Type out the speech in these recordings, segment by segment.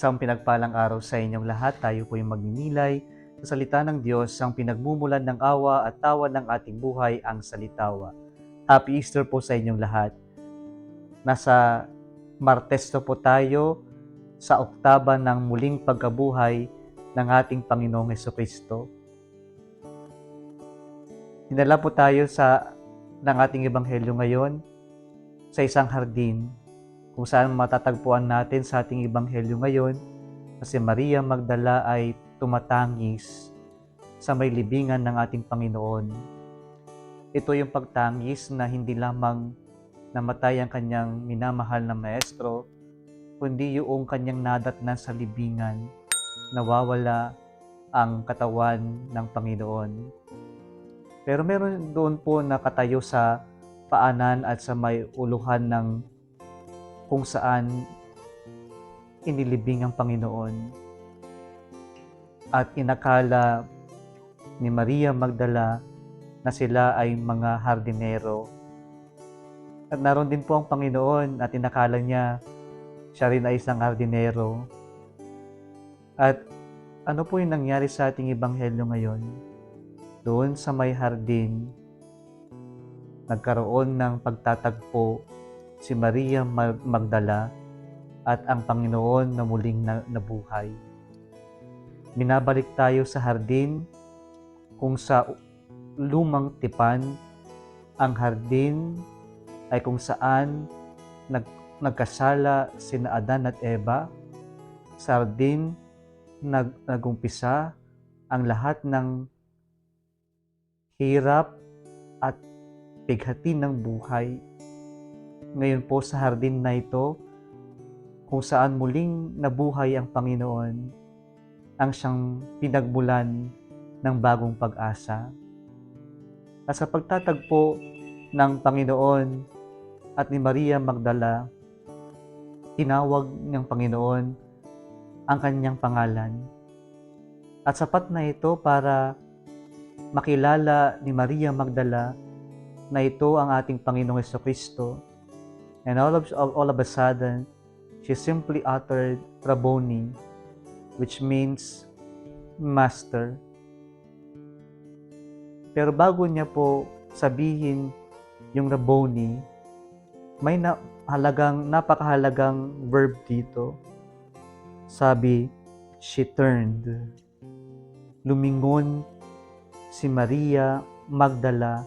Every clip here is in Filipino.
Isang pinagpalang araw sa inyong lahat. Tayo po yung magninilay sa salita ng Diyos, ang pinagmumulan ng awa at tawa ng ating buhay, ang salitawa. Happy Easter po sa inyong lahat. Nasa Martes na po tayo sa oktaba ng muling pagkabuhay ng ating Panginoong Hesukristo. Dinala po tayo ng ating ebanghelyo ngayon sa isang hardin, kung saan matatagpuan natin sa ating ebanghelyo ngayon na si Maria Magdala ay tumatangis sa may libingan ng ating Panginoon. Ito yung pagtangis na hindi lamang namatay ang kanyang minamahal na maestro, kundi yung kanyang nadatnan sa libingan, nawawala ang katawan ng Panginoon. Pero meron doon po nakatayo sa paanan at sa may uluhan ng kung saan inilibing ang Panginoon. At inakala ni Maria Magdala na sila ay mga hardinero. At naroon din po ang Panginoon at inakala niya siya rin ay isang hardinero. At ano po yung nangyari sa ating ebanghelyo ngayon? Doon sa may hardin, nagkaroon ng pagtatagpo si Maria Magdala at ang Panginoon na muling nabuhay. Binabalik tayo sa hardin kung sa lumang tipan. Ang hardin ay kung saan nagkasala sina Adan at Eva. Sa hardin nagumpisa ang lahat ng hirap at bighati ng buhay. Ngayon po sa hardin na ito, kung saan muling nabuhay ang Panginoon, ang siyang pinagmulan ng bagong pag-asa. At sa pagtatagpo ng Panginoon at ni Maria Magdala, tinawag ng Panginoon ang kanyang pangalan. At sapat na ito para makilala ni Maria Magdala na ito ang ating Panginoong Hesukristo. And all of a sudden, she simply uttered Rabboni, which means Master. Pero bago niya po sabihin yung Rabboni, may napakahalagang verb dito. Sabi, she turned. Lumingon si Maria Magdala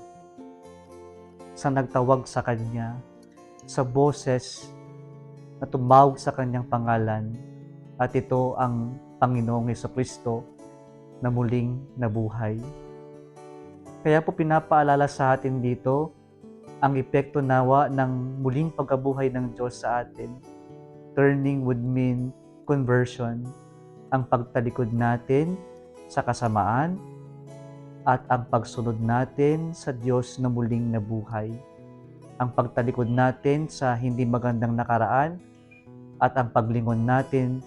sa nagtawag sa kanya, sa boses na tumawag sa kanyang pangalan, at ito ang Panginoong Hesukristo na muling nabuhay. Kaya po pinapaalala sa atin dito ang epekto nawa ng muling pagkabuhay ng Diyos sa atin. Turning would mean conversion, ang pagtalikod natin sa kasamaan at ang pagsunod natin sa Diyos na muling nabuhay. Ang pagtalikod natin sa hindi magandang nakaraan at ang paglingon natin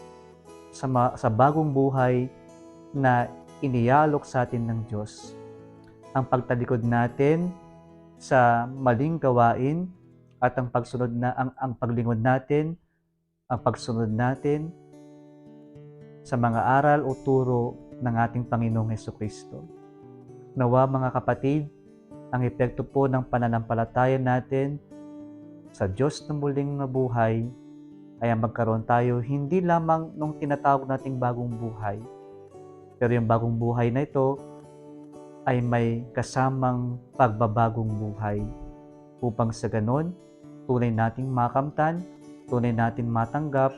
sa bagong buhay na inialok sa atin ng Diyos. Ang pagtalikod natin sa maling gawain at ang paglingon natin, ang pagsunod natin sa mga aral o turo ng ating Panginoong Hesukristo. Nawa mga kapatid, ang epekto po ng pananampalataya natin sa Diyos na muling nabuhay ay magkaroon tayo hindi lamang nung tinatawag nating bagong buhay, pero yung bagong buhay na ito ay may kasamang pagbabagong buhay upang sa ganon, tunay nating makamtan, tunay nating matanggap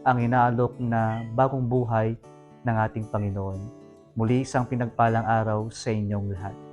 ang inaalok na bagong buhay ng ating Panginoon. Muli isang pinagpalang araw sa inyong lahat.